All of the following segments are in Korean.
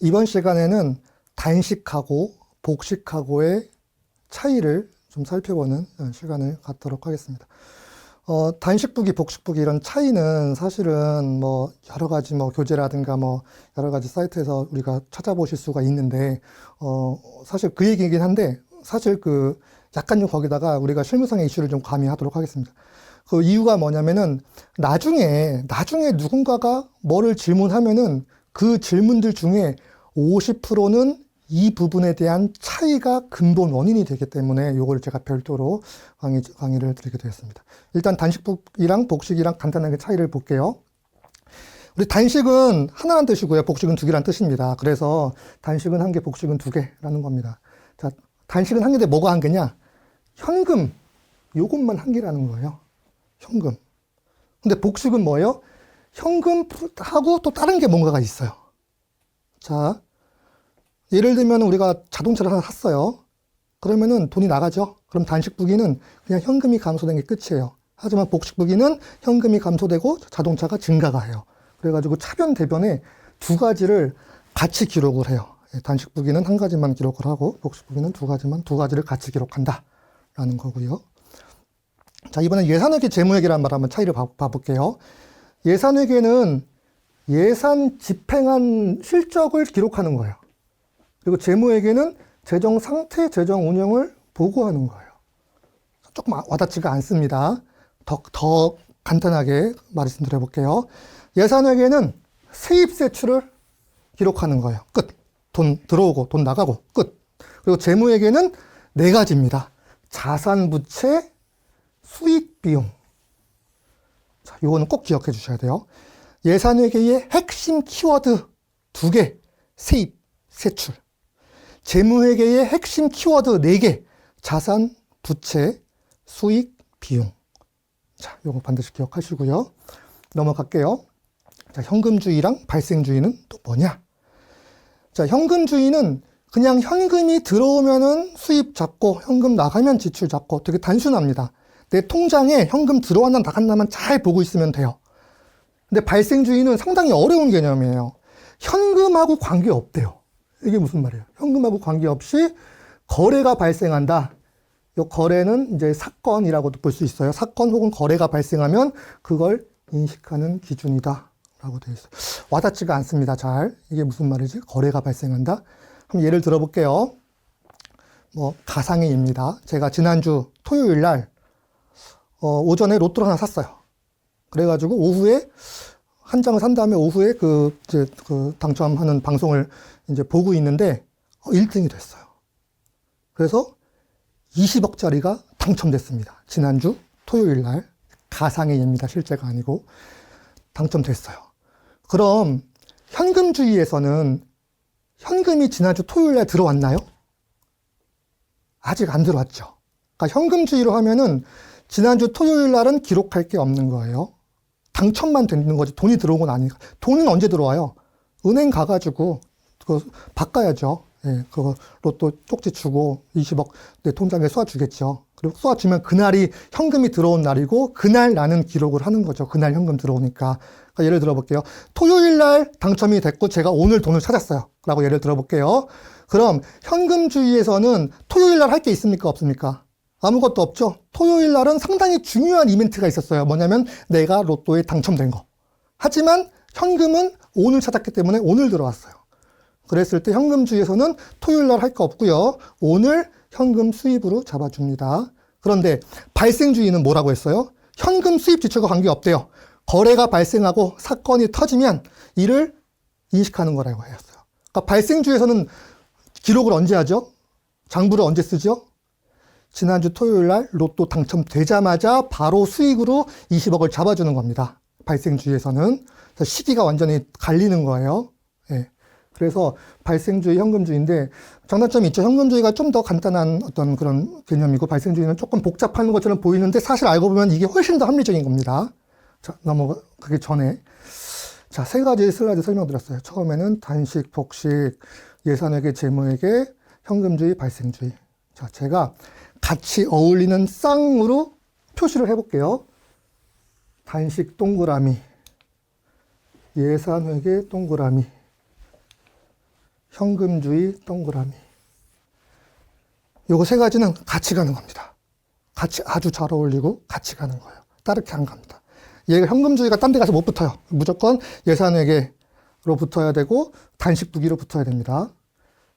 이번 시간에는 단식하고 복식하고의 차이를 좀 살펴보는 시간을 갖도록 하겠습니다. 단식부기, 복식부기 이런 차이는 사실은 뭐 여러 가지 뭐 교재라든가 뭐 여러 가지 사이트에서 우리가 찾아보실 수가 있는데, 사실 그 얘기이긴 한데, 사실 약간 좀 거기다가 우리가 실무상의 이슈를 좀 가미하도록 하겠습니다. 그 이유가 뭐냐면은 나중에 누군가가 뭐를 질문하면은 그 질문들 중에 50%는 이 부분에 대한 차이가 근본 원인이 되기 때문에 요거를 제가 별도로 강의를 드리게 되었습니다. 일단 단식이랑 복식이랑 간단하게 차이를 볼게요. 우리 단식은 하나란 뜻이고요. 복식은 두 개란 뜻입니다. 그래서 단식은 한 개, 복식은 두 개라는 겁니다. 자, 단식은 한 개인데 뭐가 한 개냐? 현금, 요것만 한 개라는 거예요. 현금. 근데 복식은 뭐예요? 현금하고 또 다른 게 뭔가가 있어요. 자, 예를 들면 우리가 자동차를 하나 샀어요. 그러면은 돈이 나가죠. 그럼 단식부기는 그냥 현금이 감소된 게 끝이에요. 하지만 복식부기는 현금이 감소되고 자동차가 증가가 해요. 그래가지고 차변 대변에 두 가지를 같이 기록을 해요. 단식부기는 한 가지만 기록을 하고 복식부기는 두 가지를 같이 기록한다 라는 거고요. 자, 이번엔 예산회계, 재무회계라는 말 한번 차이를 봐볼게요. 예산회계는 예산 집행한 실적을 기록하는 거예요. 그리고 재무회계는 재정 상태, 재정 운영을 보고하는 거예요. 조금 와닿지가 않습니다. 더 간단하게 말씀드려 볼게요. 예산회계는 세입 세출을 기록하는 거예요. 끝. 돈 들어오고 돈 나가고 끝. 그리고 재무회계는 네 가지입니다. 자산 부채, 수익 비용. 자, 요거는 꼭 기억해 주셔야 돼요. 예산회계의 핵심 키워드 두 개, 세입, 세출. 재무회계의 핵심 키워드 4개, 자산, 부채, 수익, 비용. 자, 요거 반드시 기억하시고요. 넘어갈게요. 자, 현금주의랑 발생주의는 또 뭐냐? 자, 현금주의는 그냥 현금이 들어오면은 수입 잡고 현금 나가면 지출 잡고 되게 단순합니다. 내 통장에 현금 들어왔나 나갔나만 잘 보고 있으면 돼요. 근데 발생주의는 상당히 어려운 개념이에요. 현금하고 관계없대요. 이게 무슨 말이에요? 현금하고 관계없이 거래가 발생한다. 이 거래는 이제 사건이라고도 볼 수 있어요. 사건 혹은 거래가 발생하면 그걸 인식하는 기준이다 라고 되어 있어요. 와닿지가 않습니다. 잘. 이게 무슨 말이지? 거래가 발생한다. 한번 예를 들어볼게요. 가상의 예입니다. 제가 지난주 토요일 날 오전에 로또를 하나 샀어요. 그래가지고 오후에 한 장을 산 다음에 오후에 그 당첨하는 방송을 이제 보고 있는데 1등이 됐어요. 그래서 20억짜리가 당첨됐습니다. 지난주 토요일 날. 가상의 예입니다. 실제가 아니고 당첨됐어요. 그럼 현금주의에서는 현금이 지난주 토요일 날 들어왔나요? 아직 안 들어왔죠. 그러니까 현금주의로 하면은 지난주 토요일 날은 기록할 게 없는 거예요. 당첨만 되는 거지 돈이 들어온 건 아니니까. 돈은 언제 들어와요? 은행 가가지고 그거 바꿔야죠. 예, 그거 로또 쪽지 주고 20억 내 통장에 쏘아주겠죠. 그리고 쏘아주면 그날이 현금이 들어온 날이고 그날 나는 기록을 하는 거죠. 그날 현금 들어오니까. 그러니까 예를 들어볼게요. 토요일 날 당첨이 됐고 제가 오늘 돈을 찾았어요. 라고 예를 들어볼게요. 그럼 현금주의에서는 토요일 날 할 게 있습니까? 없습니까? 아무것도 없죠. 토요일 날은 상당히 중요한 이벤트가 있었어요. 뭐냐면 내가 로또에 당첨된 거. 하지만 현금은 오늘 찾았기 때문에 오늘 들어왔어요. 그랬을 때 현금주의에서는 토요일 날 할 거 없고요. 오늘 현금 수입으로 잡아줍니다. 그런데 발생주의는 뭐라고 했어요? 현금 수입 지출과 관계없대요. 거래가 발생하고 사건이 터지면 이를 인식하는 거라고 했어요. 그러니까 발생주의에서는 기록을 언제 하죠? 장부를 언제 쓰죠? 지난주 토요일 날 로또 당첨되자마자 바로 수익으로 20억을 잡아주는 겁니다. 발생주의에서는. 시기가 완전히 갈리는 거예요. 예. 그래서 발생주의, 현금주의인데 장단점이 있죠. 현금주의가 좀 더 간단한 어떤 그런 개념이고 발생주의는 조금 복잡한 것처럼 보이는데 사실 알고 보면 이게 훨씬 더 합리적인 겁니다. 자, 넘어가기 전에. 자, 세 가지 슬라이드 설명드렸어요. 처음에는 단식, 복식, 예산회계, 재무회계, 현금주의, 발생주의. 자, 제가 같이 어울리는 쌍으로 표시를 해볼게요. 단식 동그라미, 예산회계 동그라미, 현금주의 동그라미. 요거 세 가지는 같이 가는 겁니다. 같이 아주 잘 어울리고 같이 가는 거예요. 다르게 안 갑니다. 얘가 현금주의가 딴 데 가서 못 붙어요. 무조건 예산회계로 붙어야 되고 단식부기로 붙어야 됩니다.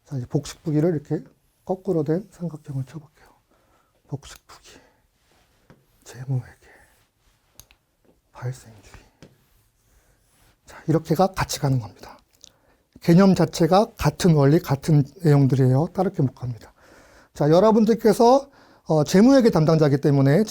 자, 이제 복식부기를 이렇게 거꾸로 된 삼각형을 쳐볼게요. 복식부기, 재무회계, 발생주의. 자, 이렇게가 같이 가는 겁니다. 개념 자체가 같은 원리, 같은 내용들이에요. 다르게 못 갑니다. 자, 여러분들께서 재무회계 담당자이기 때문에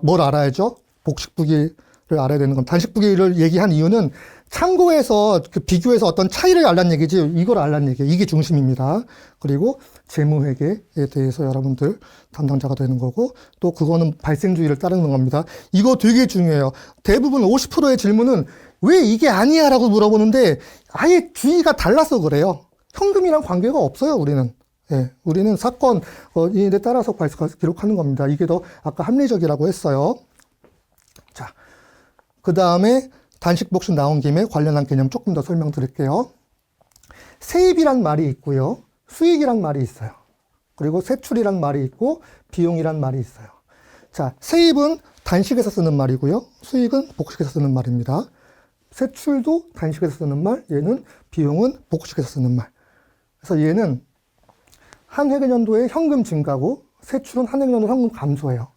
뭘 알아야죠? 복식부기를 알아야 되는 건, 단식부기를 얘기한 이유는 참고해서 비교해서 어떤 차이를 알란 얘기지 이걸 알란 얘기예요. 이게 중심입니다. 그리고 재무회계에 대해서 여러분들 담당자가 되는 거고, 또 그거는 발생주의를 따르는 겁니다. 이거 되게 중요해요. 대부분 50%의 질문은 왜 이게 아니야 라고 물어보는데 아예 주의가 달라서 그래요. 현금이랑 관계가 없어요, 우리는. 예, 우리는 사건, 이에 따라서 기록하는 겁니다. 이게 더 아까 합리적이라고 했어요. 자, 그 다음에 단식 복식 나온 김에 관련한 개념 조금 더 설명드릴게요. 세입이란 말이 있고요. 수익이란 말이 있어요. 그리고 세출이란 말이 있고 비용이란 말이 있어요. 자, 세입은 단식에서 쓰는 말이고요. 수익은 복식에서 쓰는 말입니다. 세출도 단식에서 쓰는 말, 얘는 비용은 복식에서 쓰는 말. 그래서 얘는 한 회계연도에 현금 증가고 세출은 한 회계연도 현금 감소예요.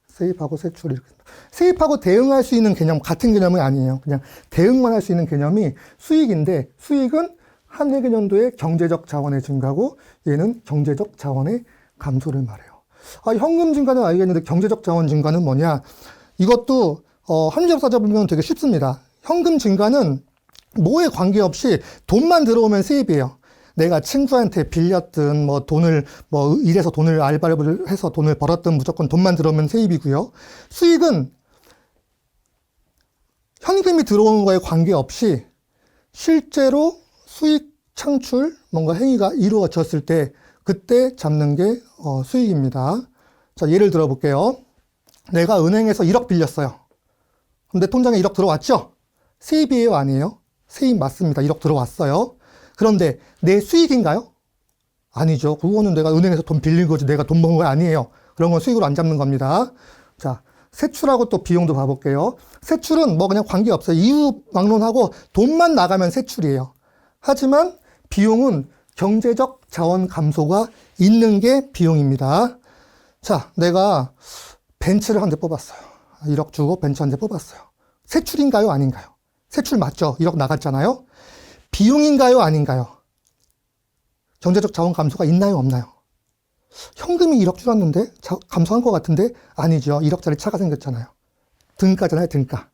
세입하고 세출이 이렇게. 세입하고 대응할 수 있는 개념, 같은 개념이 아니에요. 그냥 대응만 할 수 있는 개념이 수익인데, 수익은 한 회계연도의 경제적 자원의 증가고 얘는 경제적 자원의 감소를 말해요. 현금 증가는 알겠는데 경제적 자원 증가는 뭐냐? 이것도 합리적사자 보면 되게 쉽습니다. 현금 증가는 뭐에 관계없이 돈만 들어오면 세입이에요. 내가 친구한테 빌렸든 일해서 돈을 알바를 해서 돈을 벌었든 무조건 돈만 들어오면 세입이고요. 수익은 현금이 들어오는 거에 관계없이 실제로 수익 창출 뭔가 행위가 이루어졌을 때 그때 잡는 게 수익입니다. 자, 예를 들어 볼게요. 내가 은행에서 1억 빌렸어요. 근데 통장에 1억 들어왔죠? 세입이에요, 아니에요? 세입 맞습니다. 1억 들어왔어요. 그런데 내 수익인가요? 아니죠. 그거는 내가 은행에서 돈 빌린 거지 내가 돈 번 거 아니에요. 그런 건 수익으로 안 잡는 겁니다. 자, 세출하고 또 비용도 봐볼게요. 세출은 그냥 관계없어요. 이유 막론하고 돈만 나가면 세출이에요. 하지만 비용은 경제적 자원 감소가 있는 게 비용입니다. 자, 내가 벤츠를 한 대 뽑았어요. 1억 주고 벤츠 한 대 뽑았어요. 세출인가요? 아닌가요? 세출 맞죠? 1억 나갔잖아요. 비용인가요? 아닌가요? 경제적 자원 감소가 있나요? 없나요? 현금이 1억 줄었는데 감소한 것 같은데 아니죠. 1억짜리 차가 생겼잖아요. 등가잖아요. 등가.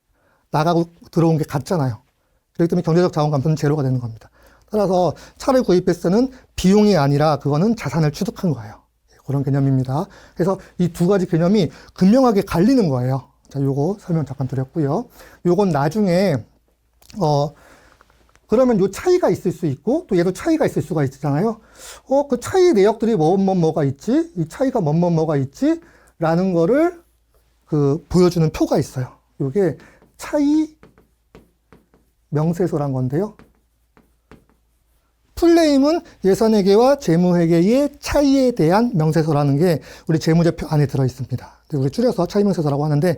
나가고 들어온 게 같잖아요. 그렇기 때문에 경제적 자원 감소는 제로가 되는 겁니다. 따라서 차를 구입했을 때는 비용이 아니라 그거는 자산을 취득한 거예요. 그런 개념입니다. 그래서 이 두 가지 개념이 극명하게 갈리는 거예요. 자, 요거 설명 잠깐 드렸고요. 요건 나중에 그러면 요 차이가 있을 수 있고 또 얘도 차이가 있을 수가 있잖아요. 그 차이 내역들이 뭐가 있지? 이 차이가 뭐가 있지? 라는 거를 보여주는 표가 있어요. 요게 차이 명세서란 건데요. 풀네임은 예산회계와 재무회계의 차이에 대한 명세서라는 게 우리 재무제표 안에 들어 있습니다. 우리 줄여서 차이명세서라고 하는데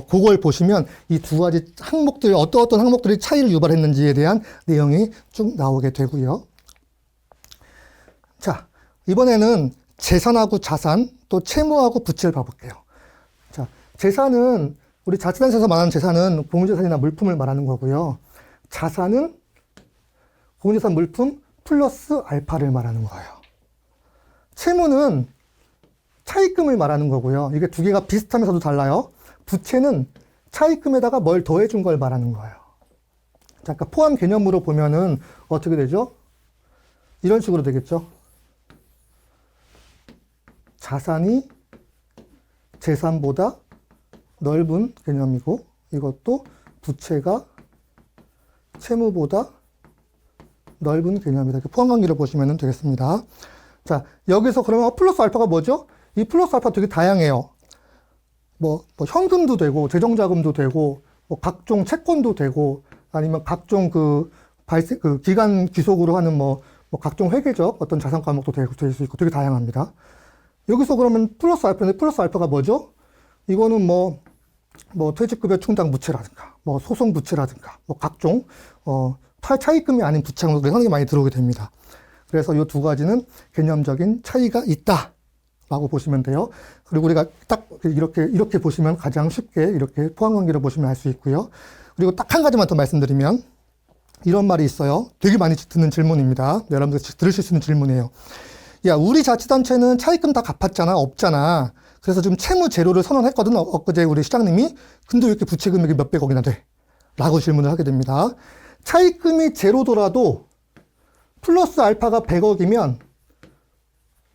그걸 보시면 이 두 가지 항목들이 어떤 항목들이 차이를 유발했는지에 대한 내용이 쭉 나오게 되고요. 자, 이번에는 재산하고 자산, 또 채무하고 부채를 봐볼게요. 자, 재산은 우리 자치단체에서 말하는 재산은 공유재산이나 물품을 말하는 거고요. 자산은 공유재산 물품 플러스 알파를 말하는 거예요. 채무는 차입금을 말하는 거고요. 이게 두 개가 비슷하면서도 달라요. 부채는 차입금에다가 뭘 더해준 걸 말하는 거예요. 자, 그러니까 포함 개념으로 보면은 어떻게 되죠? 이런 식으로 되겠죠. 자산이 재산보다 넓은 개념이고 이것도 부채가 채무보다 넓은 개념이다. 이렇게 포함 관계를 보시면 되겠습니다. 자, 여기서 그러면 플러스 알파가 뭐죠? 이 플러스 알파 되게 다양해요. 현금도 되고, 재정자금도 되고, 각종 채권도 되고, 아니면 각종 기간 귀속으로 하는 뭐 각종 회계적 어떤 자산 과목도 될 수 있고 되게 다양합니다. 여기서 그러면 플러스 알파인데 플러스 알파가 뭐죠? 이거는 뭐 퇴직급여 충당 부채라든가, 뭐 소송 부채라든가, 뭐 각종 차입금이 아닌 부채 항목들이 상당히 많이 들어오게 됩니다. 그래서 이 두 가지는 개념적인 차이가 있다라고 보시면 돼요. 그리고 우리가 딱 이렇게 보시면 가장 쉽게 이렇게 포함관계를 보시면 알 수 있고요. 그리고 딱 한 가지만 더 말씀드리면 이런 말이 있어요. 되게 많이 듣는 질문입니다. 여러분들 들으실 수 있는 질문이에요. 야, 우리 자치단체는 차입금 다 갚았잖아. 없잖아. 그래서 지금 채무 제로를 선언했거든. 엊그제 우리 시장님이. 근데 왜 이렇게 부채 금액이 몇백억이나 돼? 라고 질문을 하게 됩니다. 차입금이 제로더라도 플러스 알파가 100억이면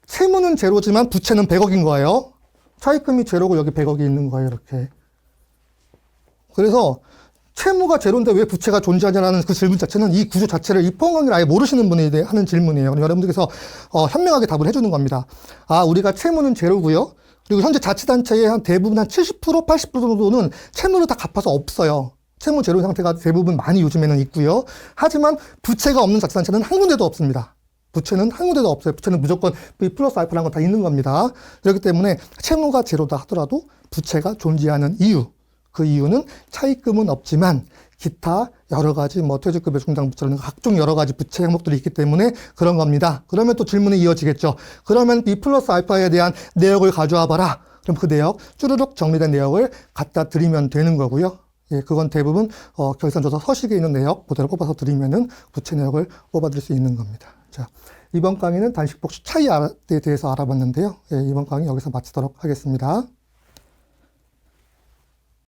채무는 제로지만 부채는 100억인 거예요. 차입금이 제로고 여기 100억이 있는 거예요. 이렇게. 그래서 채무가 제로인데 왜 부채가 존재하냐는 그 질문 자체는 이 구조 자체를, 이 포함관계를 아예 모르시는 분이 하는 질문이에요. 여러분들께서 현명하게 답을 해주는 겁니다. 아, 우리가 채무는 제로고요. 그리고 현재 자치단체의 한 대부분 한 70%, 80% 정도는 채무를 다 갚아서 없어요. 채무 제로 상태가 대부분 많이 요즘에는 있고요. 하지만 부채가 없는 자치단체는 한 군데도 없습니다. 부채는 한 군데도 없어요. 부채는 무조건 V 플러스 알파라는 건 다 있는 겁니다. 그렇기 때문에 채무가 제로다 하더라도 부채가 존재하는 이유, 그 이유는 차입금은 없지만 기타 여러 가지 퇴직급여 충당 부채라든가 각종 여러 가지 부채 항목들이 있기 때문에 그런 겁니다. 그러면 또 질문이 이어지겠죠. 그러면 B 플러스 알파에 대한 내역을 가져와 봐라. 그럼 그 내역, 쭈르륵 정리된 내역을 갖다 드리면 되는 거고요. 예, 그건 대부분 결산조사 서식에 있는 내역 그대로 뽑아서 드리면은 부채 내역을 뽑아드릴 수 있는 겁니다. 자, 이번 강의는 단식 복식 차이에 대해서 알아봤는데요. 예, 이번 강의 여기서 마치도록 하겠습니다.